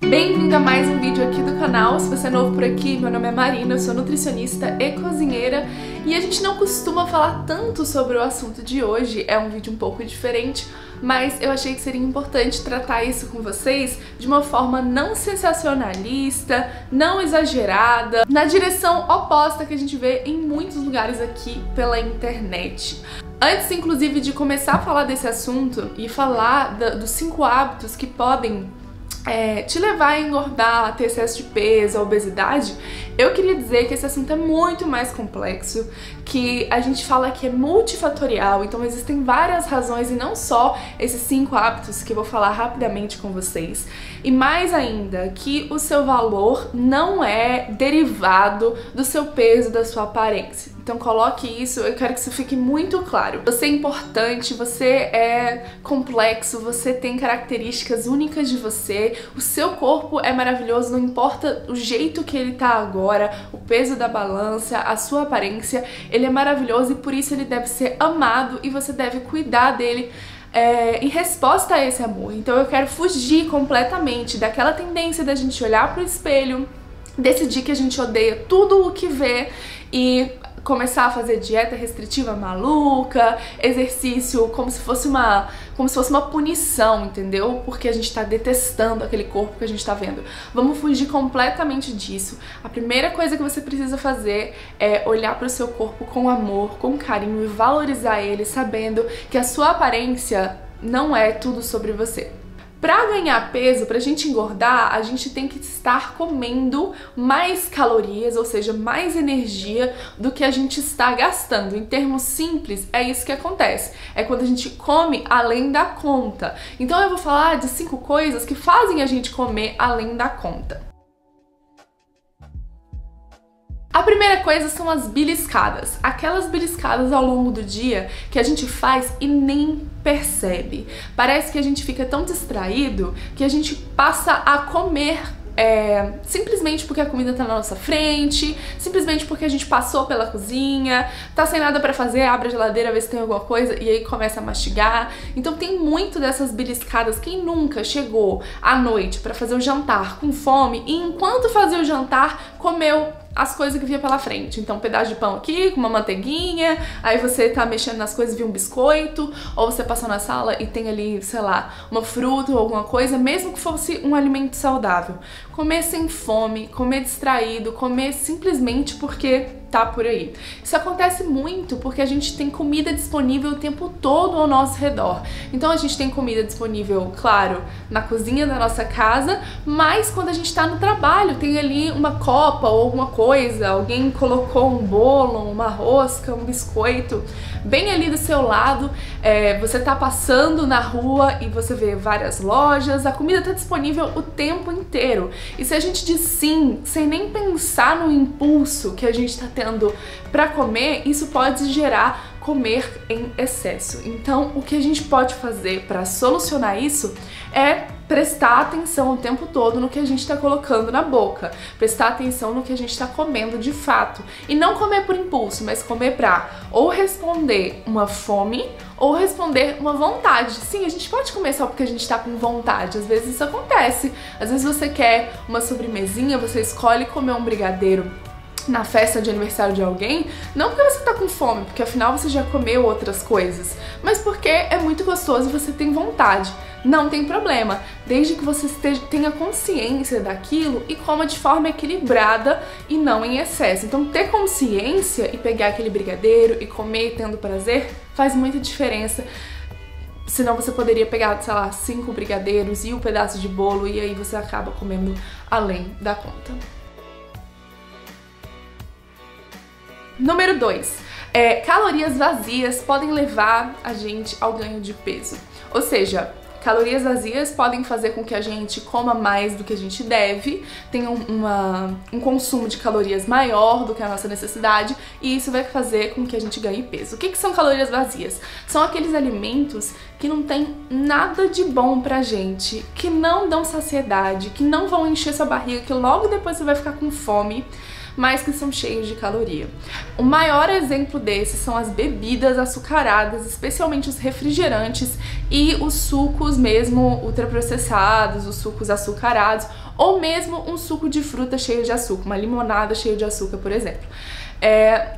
Bem-vindo a mais um vídeo aqui do canal. Se você é novo por aqui, meu nome é Marina, eu sou nutricionista e cozinheira e a gente não costuma falar tanto sobre o assunto de hoje, é um vídeo um pouco diferente, mas eu achei que seria importante tratar isso com vocês de uma forma não sensacionalista, não exagerada, na direção oposta que a gente vê em muitos lugares aqui pela internet. Antes, inclusive, de começar a falar desse assunto e falar dos 5 hábitos que podem te levar a engordar, a ter excesso de peso, a obesidade, eu queria dizer que esse assunto é muito mais complexo, que a gente fala que é multifatorial, então existem várias razões e não só esses 5 hábitos que eu vou falar rapidamente com vocês. E mais ainda, que o seu valor não é derivado do seu peso, da sua aparência. Então coloque isso, eu quero que isso fique muito claro. Você é importante, você é complexo, você tem características únicas de você, o seu corpo é maravilhoso, não importa o jeito que ele tá agora, o peso da balança, a sua aparência, ele é maravilhoso e por isso ele deve ser amado e você deve cuidar dele em resposta a esse amor. Então eu quero fugir completamente daquela tendência da gente olhar pro espelho, decidir que a gente odeia tudo o que vê e começar a fazer dieta restritiva maluca, exercício como se fosse uma punição, entendeu? Porque a gente tá detestando aquele corpo que a gente tá vendo. Vamos fugir completamente disso. A primeira coisa que você precisa fazer é olhar pro seu corpo com amor, com carinho e valorizar ele, sabendo que a sua aparência não é tudo sobre você. Pra ganhar peso, pra gente engordar, a gente tem que estar comendo mais calorias, ou seja, mais energia do que a gente está gastando. Em termos simples, é isso que acontece. É quando a gente come além da conta. Então eu vou falar de 5 coisas que fazem a gente comer além da conta. A primeira coisa são as beliscadas, aquelas beliscadas ao longo do dia que a gente faz e nem percebe. Parece que a gente fica tão distraído que a gente passa a comer simplesmente porque a comida tá na nossa frente, simplesmente porque a gente passou pela cozinha, tá sem nada pra fazer, abre a geladeira, vê se tem alguma coisa e aí começa a mastigar. Então tem muito dessas beliscadas. Quem nunca chegou à noite pra fazer o jantar com fome e enquanto fazia o jantar comeu as coisas que via pela frente? Então, um pedaço de pão aqui, com uma manteiguinha, aí você tá mexendo nas coisas e viu um biscoito, ou você passou na sala e tem ali, sei lá, uma fruta ou alguma coisa, mesmo que fosse um alimento saudável. Comer sem fome, comer distraído, comer simplesmente porque tá por aí. Isso acontece muito porque a gente tem comida disponível o tempo todo ao nosso redor. Então a gente tem comida disponível, claro, na cozinha da nossa casa, mas quando a gente tá no trabalho, tem ali uma copa ou alguma coisa, alguém colocou um bolo, uma rosca, um biscoito bem ali do seu lado, você tá passando na rua e você vê várias lojas, a comida tá disponível o tempo inteiro. E se a gente diz sim, sem nem pensar no impulso que a gente tá tendo pra comer, isso pode gerar comer em excesso. Então, o que a gente pode fazer para solucionar isso é prestar atenção o tempo todo no que a gente está colocando na boca, prestar atenção no que a gente está comendo de fato e não comer por impulso, mas comer pra ou responder uma fome ou responder uma vontade. Sim, a gente pode comer só porque a gente tá com vontade, às vezes isso acontece. Às vezes você quer uma sobremesinha, você escolhe comer um brigadeiro na festa de aniversário de alguém, não porque você tá com fome, porque afinal você já comeu outras coisas, mas porque é muito gostoso e você tem vontade. Não tem problema, desde que você tenha consciência daquilo e coma de forma equilibrada e não em excesso. Então ter consciência e pegar aquele brigadeiro e comer tendo prazer faz muita diferença. Senão você poderia pegar, sei lá, 5 brigadeiros e um pedaço de bolo e aí você acaba comendo além da conta. Número 2. Calorias vazias podem levar a gente ao ganho de peso. Ou seja, calorias vazias podem fazer com que a gente coma mais do que a gente deve, tenha um consumo de calorias maior do que a nossa necessidade e isso vai fazer com que a gente ganhe peso. O que são calorias vazias? São aqueles alimentos que não tem nada de bom pra gente, que não dão saciedade, que não vão encher sua barriga, que logo depois você vai ficar com fome, mas que são cheios de caloria. O maior exemplo desses são as bebidas açucaradas, especialmente os refrigerantes e os sucos mesmo ultraprocessados, os sucos açucarados ou mesmo um suco de fruta cheio de açúcar, uma limonada cheia de açúcar, por exemplo.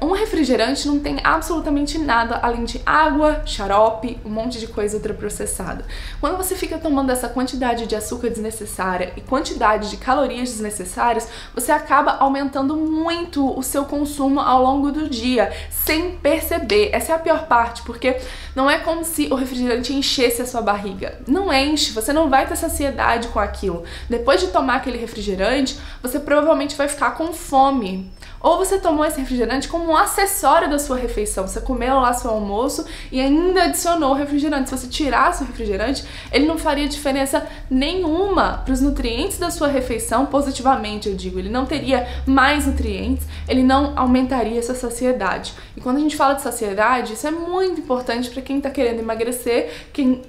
Um refrigerante não tem absolutamente nada além de água, xarope, um monte de coisa ultraprocessada. Quando você fica tomando essa quantidade de açúcar desnecessária e quantidade de calorias desnecessárias, você acaba aumentando muito o seu consumo ao longo do dia, sem perceber. Essa é a pior parte, porque não é como se o refrigerante enchesse a sua barriga. Não enche, você não vai ter saciedade com aquilo. Depois de tomar aquele refrigerante, você provavelmente vai ficar com fome. Ou você tomou esse refrigerante como um acessório da sua refeição. Você comeu lá seu almoço e ainda adicionou o refrigerante. Se você tirasse o refrigerante, ele não faria diferença nenhuma para os nutrientes da sua refeição, positivamente eu digo. Ele não teria mais nutrientes, ele não aumentaria essa saciedade. E quando a gente fala de saciedade, isso é muito importante para quem está querendo emagrecer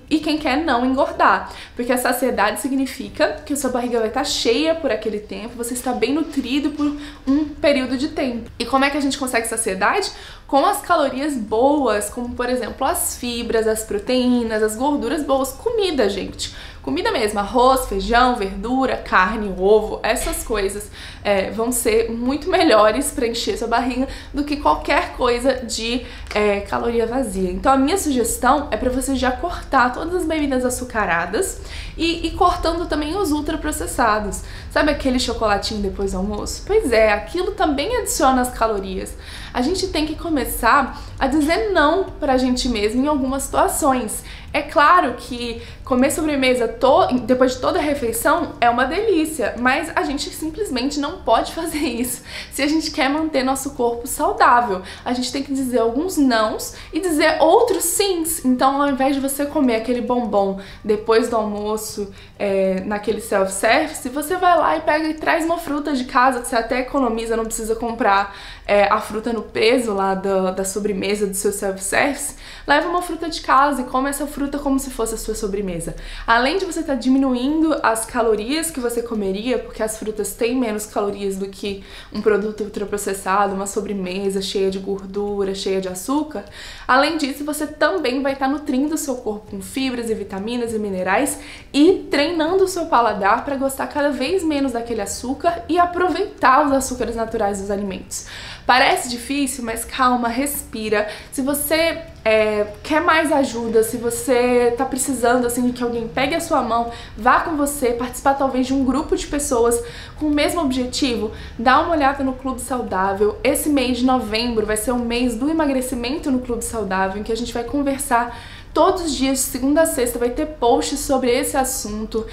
e quem quer não engordar. Porque a saciedade significa que a sua barriga vai estar cheia por aquele tempo, você está bem nutrido por um período de tempo. E como é que a gente consegue saciedade? Com as calorias boas, como por exemplo as fibras, as proteínas, as gorduras boas, comida, gente. Comida mesmo, arroz, feijão, verdura, carne, ovo, essas coisas vão ser muito melhores para encher sua barriga do que qualquer coisa de caloria vazia. Então a minha sugestão é para você já cortar todas as bebidas açucaradas e cortando também os ultraprocessados. Sabe aquele chocolatinho depois do almoço? Pois é, aquilo também adiciona as calorias. A gente tem que começar a dizer não pra gente mesmo em algumas situações. É claro que comer sobremesa depois de toda a refeição é uma delícia, mas a gente simplesmente não pode fazer isso se a gente quer manter nosso corpo saudável. A gente tem que dizer alguns nãos e dizer outros sims. Então, ao invés de você comer aquele bombom depois do almoço, naquele self-service, você vai lá e pega e traz uma fruta de casa, que você até economiza, não precisa comprar a fruta no peso lá da sobremesa do seu self-service. Leva uma fruta de casa e come essa fruta como se fosse a sua sobremesa. Além de você estar diminuindo as calorias que você comeria, porque as frutas têm menos calorias do que um produto ultraprocessado, uma sobremesa cheia de gordura, cheia de açúcar, além disso, você também vai estar nutrindo o seu corpo com fibras e vitaminas e minerais e treinando o seu paladar para gostar cada vez menos daquele açúcar e aproveitar os açúcares naturais dos alimentos. Parece difícil, mas calma, respira. Se você quer mais ajuda, se você tá precisando assim que alguém pegue a sua mão, vá com você, participar talvez de um grupo de pessoas com o mesmo objetivo, dá uma olhada no Clube Saudável. Esse mês de novembro vai ser o mês do emagrecimento no Clube Saudável, em que a gente vai conversar todos os dias, de segunda a sexta, vai ter posts sobre esse assunto.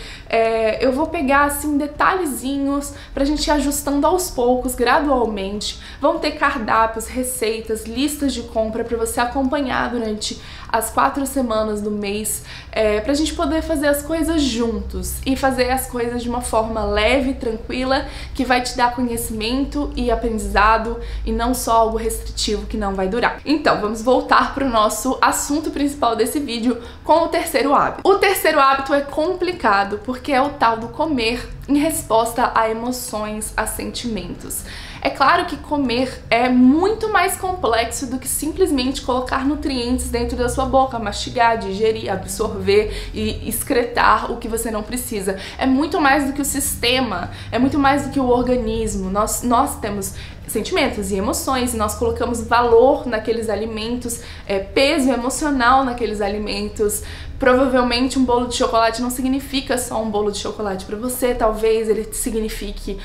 Eu vou pegar, assim, detalhezinhos pra gente ir ajustando aos poucos, gradualmente. Vão ter cardápios, receitas, listas de compra pra você acompanhar durante as 4 semanas do mês, pra gente poder fazer as coisas juntos e fazer as coisas de uma forma leve, tranquila, que vai te dar conhecimento e aprendizado e não só algo restritivo que não vai durar. Então, vamos voltar pro nosso assunto principal desse vídeo com o terceiro hábito. O terceiro hábito é complicado porque é o tal do comer em resposta a emoções, a sentimentos. É claro que comer é muito mais complexo do que simplesmente colocar nutrientes dentro da sua boca, mastigar, digerir, absorver e excretar o que você não precisa. É muito mais do que o sistema, é muito mais do que o organismo. Nós temos sentimentos e emoções, e nós colocamos valor naqueles alimentos, peso emocional naqueles alimentos. Provavelmente um bolo de chocolate não significa só um bolo de chocolate para você, talvez ele signifique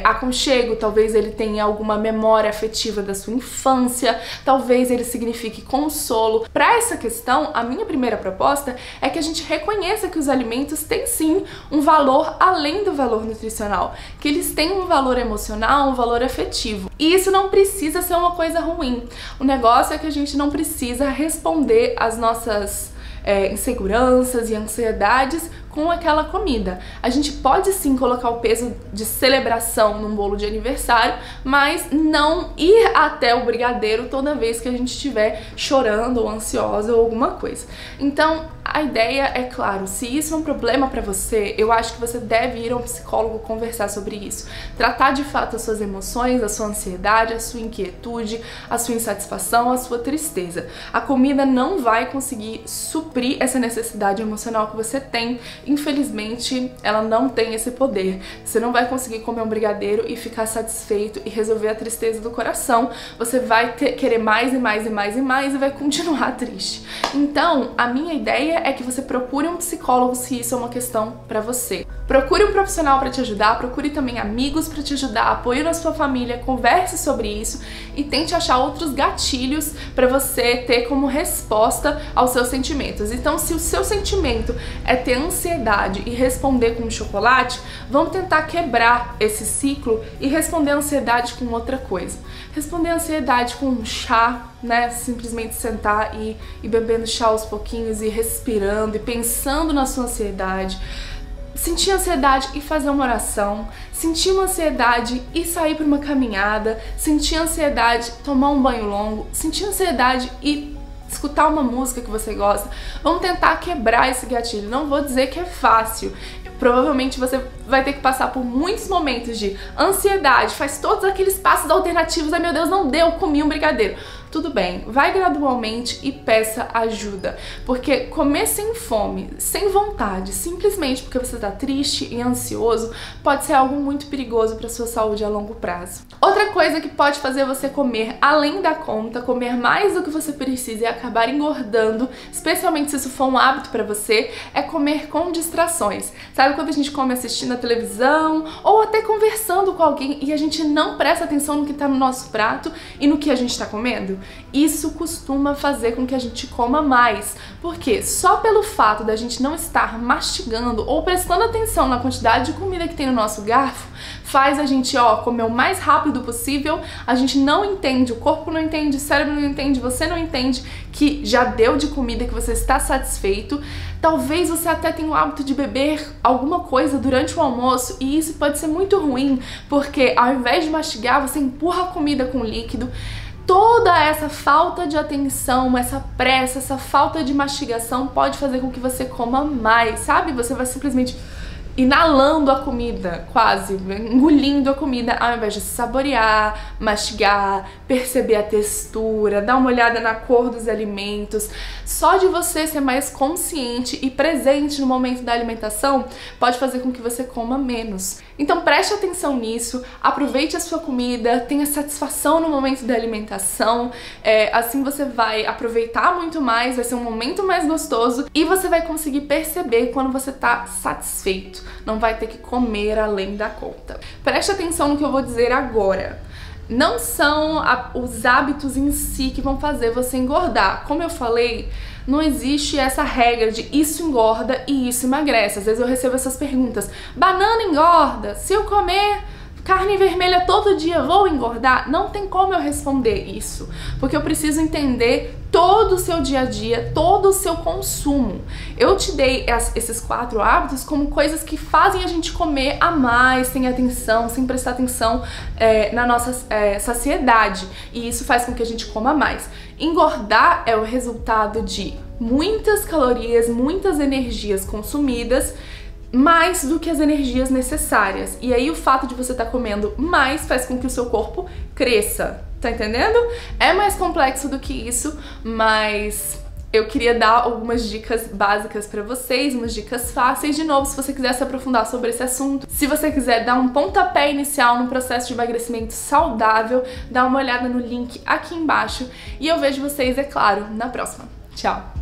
aconchego, talvez ele tenha alguma memória afetiva da sua infância, talvez ele signifique consolo. Para essa questão, a minha primeira proposta é que a gente reconheça que os alimentos têm sim um valor além do valor nutricional, que eles têm um valor emocional, um valor afetivo. E isso não precisa ser uma coisa ruim. O negócio é que a gente não precisa responder às nossas inseguranças e ansiedades com aquela comida. A gente pode sim colocar o peso de celebração num bolo de aniversário, mas não ir até o brigadeiro toda vez que a gente estiver chorando ou ansiosa ou alguma coisa. Então, a ideia é, claro, se isso é um problema pra você, eu acho que você deve ir a um psicólogo conversar sobre isso. Tratar de fato as suas emoções, a sua ansiedade, a sua inquietude, a sua insatisfação, a sua tristeza. A comida não vai conseguir suprir essa necessidade emocional que você tem infelizmente ela não tem esse poder. Você não vai conseguir comer um brigadeiro e ficar satisfeito e resolver a tristeza do coração. Você vai querer mais e mais e mais e mais e vai continuar triste. Então, a minha ideia é que você procure um psicólogo se isso é uma questão pra você. Procure um profissional pra te ajudar, procure também amigos pra te ajudar, apoio na sua família, converse sobre isso e tente achar outros gatilhos pra você ter como resposta aos seus sentimentos. Então, se o seu sentimento é ter ansiedade e responder com um chocolate, vamos tentar quebrar esse ciclo e responder a ansiedade com outra coisa. Responder a ansiedade com um chá, né? Simplesmente sentar e bebendo chá aos pouquinhos e respirando e pensando na sua ansiedade. Sentir ansiedade e fazer uma oração, sentir uma ansiedade e sair para uma caminhada, sentir ansiedade, tomar um banho longo, sentir ansiedade e escutar uma música que você gosta. Vamos tentar quebrar esse gatilho. Não vou dizer que é fácil. Provavelmente você vai ter que passar por muitos momentos de ansiedade, faz todos aqueles passos alternativos, ai meu Deus, não deu, comi um brigadeiro. Tudo bem, vai gradualmente e peça ajuda, porque comer sem fome, sem vontade, simplesmente porque você está triste e ansioso, pode ser algo muito perigoso para sua saúde a longo prazo. Outra coisa que pode fazer você comer além da conta, comer mais do que você precisa e acabar engordando, especialmente se isso for um hábito para você, é comer com distrações. Sabe quando a gente come assistindo a televisão ou até conversando com alguém e a gente não presta atenção no que está no nosso prato e no que a gente está comendo? Isso costuma fazer com que a gente coma mais, porque só pelo fato da gente não estar mastigando ou prestando atenção na quantidade de comida que tem no nosso garfo, faz a gente, comer o mais rápido possível, a gente não entende, o corpo não entende, o cérebro não entende, você não entende que já deu de comida, que você está satisfeito. Talvez você até tenha o hábito de beber alguma coisa durante o almoço e isso pode ser muito ruim, porque ao invés de mastigar, você empurra a comida com líquido. Toda essa falta de atenção, essa pressa, essa falta de mastigação pode fazer com que você coma mais, sabe? Você vai simplesmente inalando a comida, quase, engolindo a comida, ao invés de saborear, mastigar, perceber a textura, dar uma olhada na cor dos alimentos. Só de você ser mais consciente e presente no momento da alimentação pode fazer com que você coma menos. Então preste atenção nisso, aproveite a sua comida, tenha satisfação no momento da alimentação, assim você vai aproveitar muito mais, vai ser um momento mais gostoso e você vai conseguir perceber quando você tá satisfeito, não vai ter que comer além da conta. Preste atenção no que eu vou dizer agora. Não são os hábitos em si que vão fazer você engordar. Como eu falei, não existe essa regra de isso engorda e isso emagrece. Às vezes eu recebo essas perguntas: banana engorda? Se eu comer carne vermelha todo dia, vou engordar? Não tem como eu responder isso, porque eu preciso entender todo o seu dia a dia, todo o seu consumo. Eu te dei esses 4 hábitos como coisas que fazem a gente comer a mais, sem atenção, sem prestar atenção na nossa saciedade. E isso faz com que a gente coma mais. Engordar é o resultado de muitas calorias, muitas energias consumidas, mais do que as energias necessárias. E aí o fato de você estar comendo mais faz com que o seu corpo cresça. Tá entendendo? É mais complexo do que isso, mas eu queria dar algumas dicas básicas pra vocês, umas dicas fáceis. De novo, se você quiser se aprofundar sobre esse assunto, se você quiser dar um pontapé inicial no processo de emagrecimento saudável, dá uma olhada no link aqui embaixo. E eu vejo vocês, é claro, na próxima. Tchau!